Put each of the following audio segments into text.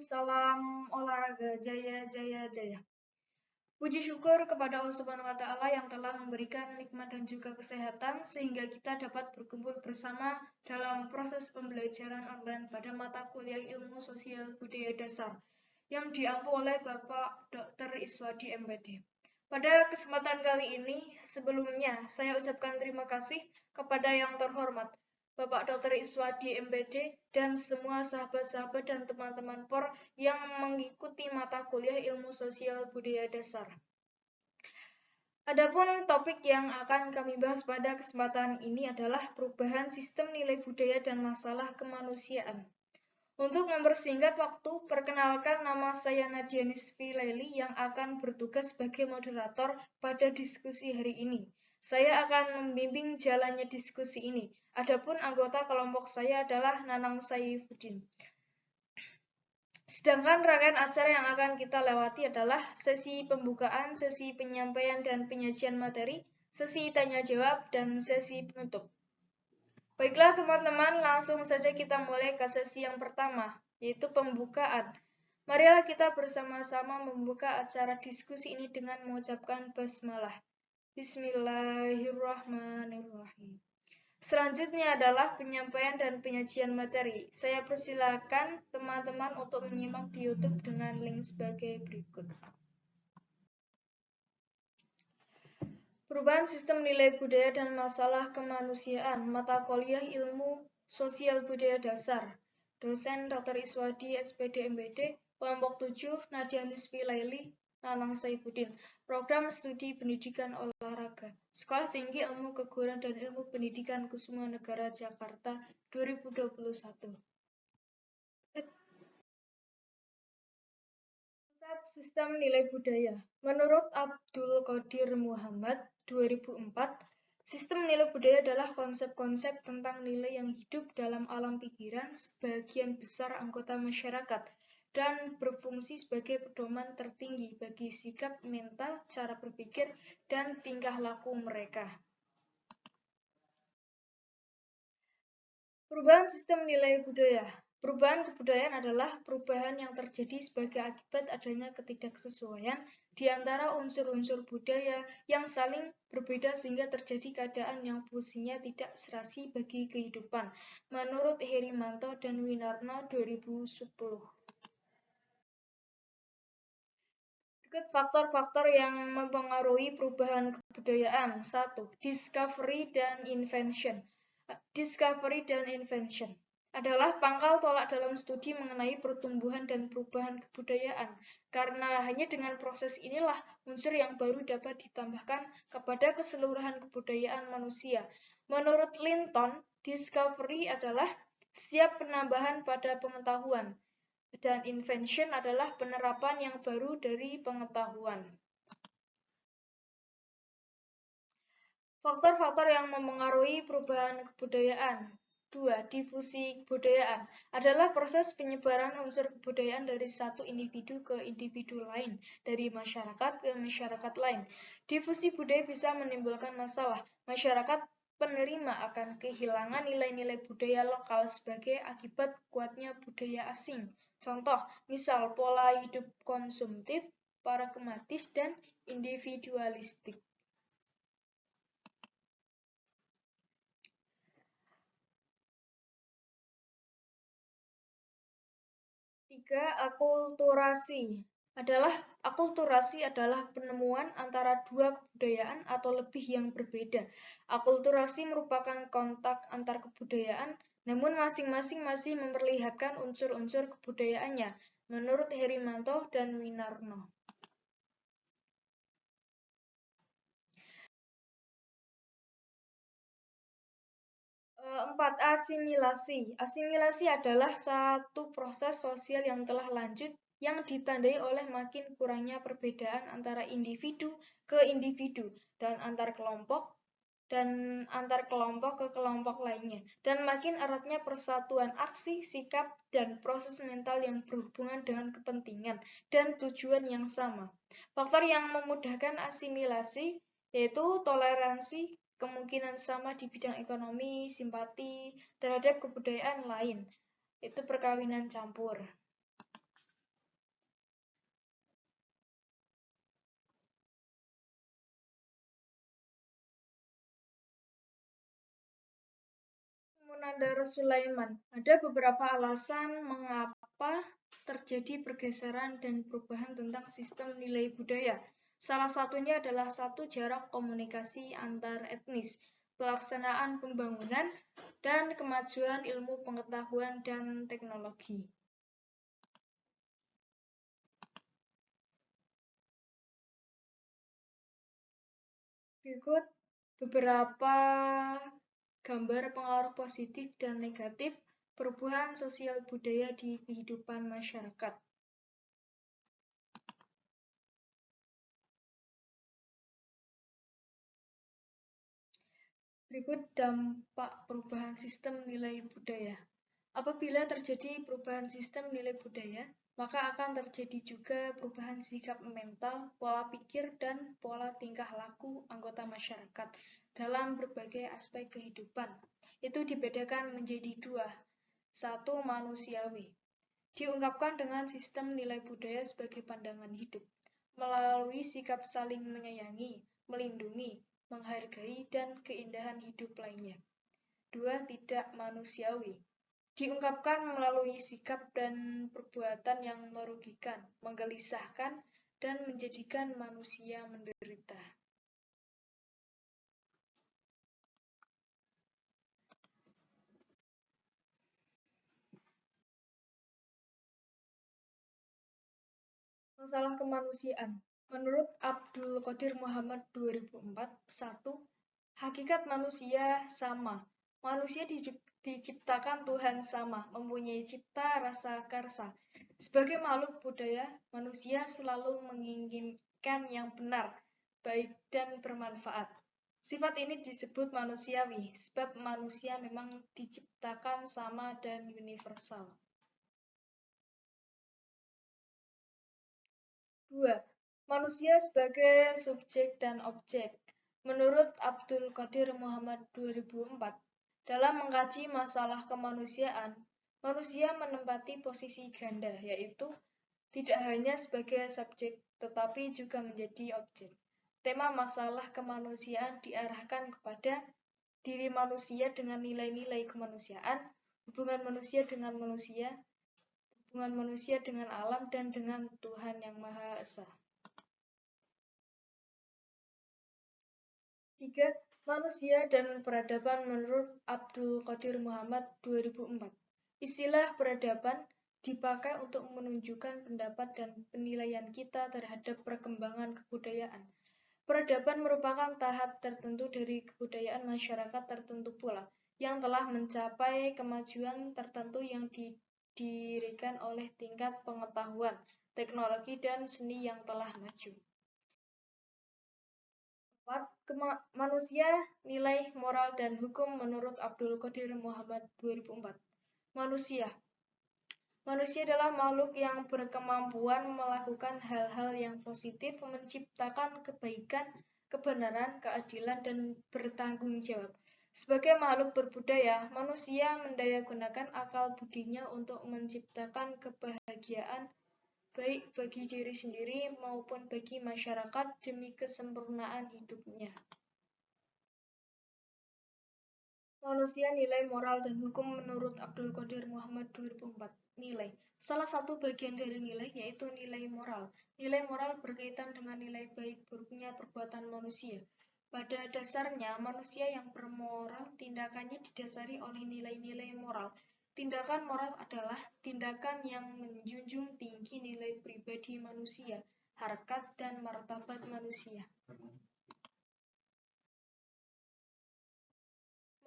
Salam olahraga jaya jaya jaya. Puji syukur kepada Allah Subhanahu wa taala yang telah memberikan nikmat dan juga kesehatan sehingga kita dapat berkumpul bersama dalam proses pembelajaran online pada mata kuliah Ilmu Sosial Budaya Dasar yang diampu oleh Bapak Dr. Iswadi MPD. Pada kesempatan kali ini, sebelumnya saya ucapkan terima kasih kepada yang terhormat Bapak Dr. Iswadi MPD dan semua sahabat-sahabat dan teman-teman POR yang mengikuti mata kuliah Ilmu Sosial Budaya Dasar. Adapun topik yang akan kami bahas pada kesempatan ini adalah perubahan sistem nilai budaya dan masalah kemanusiaan. Untuk mempersingkat waktu, perkenalkan nama saya Nadia Nisfi Laili yang akan bertugas sebagai moderator pada diskusi hari ini. Saya akan membimbing jalannya diskusi ini. Adapun anggota kelompok saya adalah Nanang Saifuddin. Sedangkan rangkaian acara yang akan kita lewati adalah sesi pembukaan, sesi penyampaian dan penyajian materi, sesi tanya-jawab, dan sesi penutup. Baiklah teman-teman, langsung saja kita mulai ke sesi yang pertama, yaitu pembukaan. Marilah kita bersama-sama membuka acara diskusi ini dengan mengucapkan basmalah. Bismillahirrahmanirrahim. Selanjutnya adalah penyampaian dan penyajian materi. Saya persilakan teman-teman untuk menyimak di YouTube dengan link sebagai berikut. Perubahan sistem nilai budaya dan masalah kemanusiaan, mata kuliah Ilmu Sosial Budaya Dasar. Dosen Dr. Iswadi SPD MPD, kelompok 7, Nadia Nisfi Laili, Nanang Saifuddin. Program Studi Pendidikan Olahraga. Sekolah Tinggi Ilmu Keguruan dan Ilmu Pendidikan Kusuma Negara Jakarta 2021. Konsep sistem nilai budaya. Menurut Abdul Qadir Muhammad 2004, sistem nilai budaya adalah konsep-konsep tentang nilai yang hidup dalam alam pikiran sebagian besar anggota masyarakat dan berfungsi sebagai pedoman tertinggi bagi sikap mental, cara berpikir, dan tingkah laku mereka. Perubahan sistem nilai budaya. Perubahan kebudayaan adalah perubahan yang terjadi sebagai akibat adanya ketidaksesuaian di antara unsur-unsur budaya yang saling berbeda sehingga terjadi keadaan yang fungsinya tidak serasi bagi kehidupan. Menurut Herimanto dan Winarno 2010. Berikut faktor-faktor yang mempengaruhi perubahan kebudayaan. 1. Discovery dan invention. Discovery dan invention adalah pangkal tolak dalam studi mengenai pertumbuhan dan perubahan kebudayaan, karena hanya dengan proses inilah unsur yang baru dapat ditambahkan kepada keseluruhan kebudayaan manusia. Menurut Linton, discovery adalah setiap penambahan pada pengetahuan, dan invention adalah penerapan yang baru dari pengetahuan. Faktor-faktor yang mempengaruhi perubahan kebudayaan. 2. Difusi kebudayaan adalah proses penyebaran unsur kebudayaan dari satu individu ke individu lain, dari masyarakat ke masyarakat lain. Difusi budaya bisa menimbulkan masalah. Masyarakat penerima akan kehilangan nilai-nilai budaya lokal sebagai akibat kuatnya budaya asing. Contoh, misal pola hidup konsumtif, pragmatis, dan individualistik. 3. Akulturasi adalah penemuan antara dua kebudayaan atau lebih yang berbeda. Akulturasi merupakan kontak antar kebudayaan, namun masing-masing masih memperlihatkan unsur-unsur kebudayaannya, menurut Herimanto dan Winarno. 4. Asimilasi. Asimilasi adalah satu proses sosial yang telah lanjut yang ditandai oleh makin kurangnya perbedaan antara individu ke individu dan antar kelompok ke kelompok lainnya, dan makin eratnya persatuan aksi, sikap, dan proses mental yang berhubungan dengan kepentingan dan tujuan yang sama. Faktor yang memudahkan asimilasi yaitu toleransi, kemungkinan sama di bidang ekonomi, simpati terhadap kebudayaan lain, itu perkawinan campur. Munandar Sulaiman, ada beberapa alasan mengapa terjadi pergeseran dan perubahan tentang sistem nilai budaya. Salah satunya adalah jarak komunikasi antar etnis, pelaksanaan pembangunan, dan kemajuan ilmu pengetahuan dan teknologi. Berikut beberapa gambar pengaruh positif dan negatif perubahan sosial budaya di kehidupan masyarakat. Berikut dampak perubahan sistem nilai budaya. Apabila terjadi perubahan sistem nilai budaya, maka akan terjadi juga perubahan sikap mental, pola pikir, dan pola tingkah laku anggota masyarakat dalam berbagai aspek kehidupan. Itu dibedakan menjadi dua. Satu, manusiawi. Diungkapkan dengan sistem nilai budaya sebagai pandangan hidup, melalui sikap saling menyayangi, melindungi, menghargai, dan keindahan hidup lainnya. Dua, tidak manusiawi. Diungkapkan melalui sikap dan perbuatan yang merugikan, menggelisahkan, dan menjadikan manusia menderita. Masalah kemanusiaan. Menurut Abdul Qadir Muhammad 2004, 1. Hakikat manusia sama. Manusia diciptakan Tuhan sama, mempunyai cipta rasa karsa. Sebagai makhluk budaya, manusia selalu menginginkan yang benar, baik dan bermanfaat. Sifat ini disebut manusiawi, sebab manusia memang diciptakan sama dan universal. 2. Manusia sebagai subjek dan objek. Menurut Abdul Qadir Muhammad 2004, dalam mengkaji masalah kemanusiaan, manusia menempati posisi ganda, yaitu tidak hanya sebagai subjek, tetapi juga menjadi objek. Tema masalah kemanusiaan diarahkan kepada diri manusia dengan nilai-nilai kemanusiaan, hubungan manusia dengan manusia, hubungan manusia dengan alam, dan dengan Tuhan Yang Maha Esa. 3. Manusia dan peradaban menurut Abdul Qadir Muhammad 2004. Istilah peradaban dipakai untuk menunjukkan pendapat dan penilaian kita terhadap perkembangan kebudayaan. Peradaban merupakan tahap tertentu dari kebudayaan masyarakat tertentu pula, yang telah mencapai kemajuan tertentu yang didirikan oleh tingkat pengetahuan, teknologi, dan seni yang telah maju. 4. Manusia, nilai, moral, dan hukum menurut Abdul Qadir Muhammad 2004. Manusia adalah makhluk yang berkemampuan melakukan hal-hal yang positif, menciptakan kebaikan, kebenaran, keadilan, dan bertanggung jawab. Sebagai makhluk berbudaya, manusia mendayagunakan akal budinya untuk menciptakan kebahagiaan baik bagi diri sendiri maupun bagi masyarakat demi kesempurnaan hidupnya. Manusia, nilai, moral, dan hukum menurut Abdul Qadir Muhammad 2004. Nilai. Salah satu bagian dari nilai yaitu nilai moral. Nilai moral berkaitan dengan nilai baik buruknya perbuatan manusia. Pada dasarnya, manusia yang bermoral tindakannya didasari oleh nilai-nilai moral. Tindakan moral adalah tindakan yang menjunjung tinggi nilai pribadi manusia, harkat, dan martabat manusia.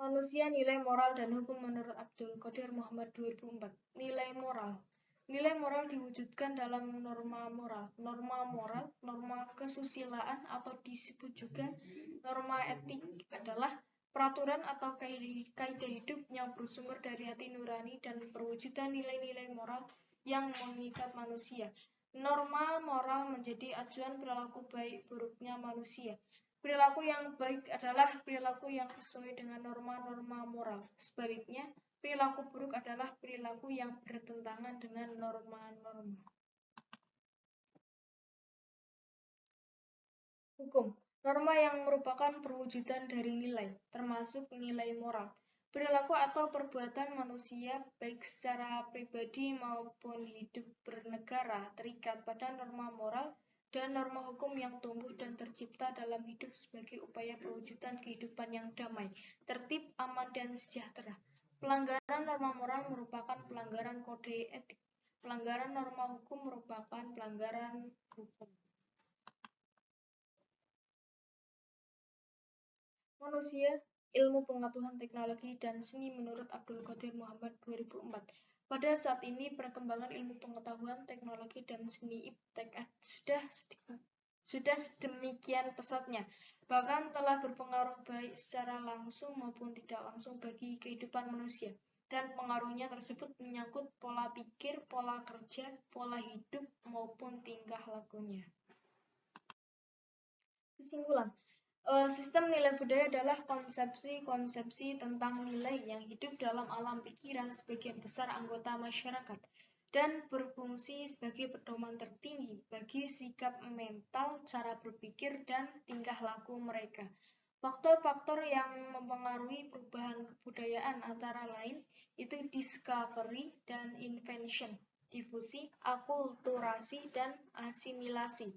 Manusia, nilai, moral, dan hukum menurut Abdul Qadir Muhammad 2004. Nilai moral. Nilai moral diwujudkan dalam norma moral. Norma moral, norma kesusilaan, atau disebut juga norma etik adalah peraturan atau kaidah hidup yang bersumber dari hati nurani dan perwujudan nilai-nilai moral yang mengikat manusia. Norma moral menjadi acuan perilaku baik buruknya manusia. Perilaku yang baik adalah perilaku yang sesuai dengan norma-norma moral. Sebaliknya, perilaku buruk adalah perilaku yang bertentangan dengan norma-norma. Hukum. Norma yang merupakan perwujudan dari nilai, termasuk nilai moral. Perilaku atau perbuatan manusia, baik secara pribadi maupun hidup bernegara, terikat pada norma moral dan norma hukum yang tumbuh dan tercipta dalam hidup sebagai upaya perwujudan kehidupan yang damai, tertib, aman, dan sejahtera. Pelanggaran norma moral merupakan pelanggaran kode etik. Pelanggaran norma hukum merupakan pelanggaran hukum. Manusia, Ilmu Pengetahuan Teknologi dan Seni menurut Abdul Qadir Muhammad 2004. Pada saat ini, perkembangan ilmu pengetahuan, teknologi, dan seni iptek sudah sedemikian pesatnya, bahkan telah berpengaruh baik secara langsung maupun tidak langsung bagi kehidupan manusia. Dan pengaruhnya tersebut menyangkut pola pikir, pola kerja, pola hidup, maupun tingkah lakunya. Kesimpulan, sistem nilai budaya adalah konsepsi-konsepsi tentang nilai yang hidup dalam alam pikiran sebagian besar anggota masyarakat dan berfungsi sebagai pedoman tertinggi bagi sikap mental, cara berpikir, dan tingkah laku mereka. Faktor-faktor yang mempengaruhi perubahan kebudayaan antara lain itu discovery dan invention, difusi, akulturasi, dan asimilasi.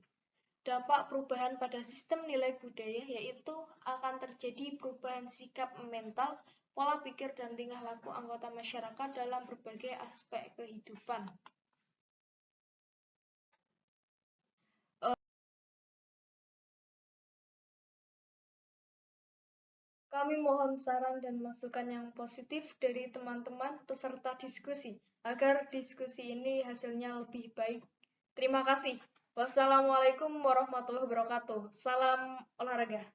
Dampak perubahan pada sistem nilai budaya yaitu akan terjadi perubahan sikap mental, pola pikir, dan tingkah laku anggota masyarakat dalam berbagai aspek kehidupan. Kami mohon saran dan masukan yang positif dari teman-teman peserta diskusi, agar diskusi ini hasilnya lebih baik. Terima kasih. Wassalamualaikum warahmatullahi wabarakatuh. Salam olahraga.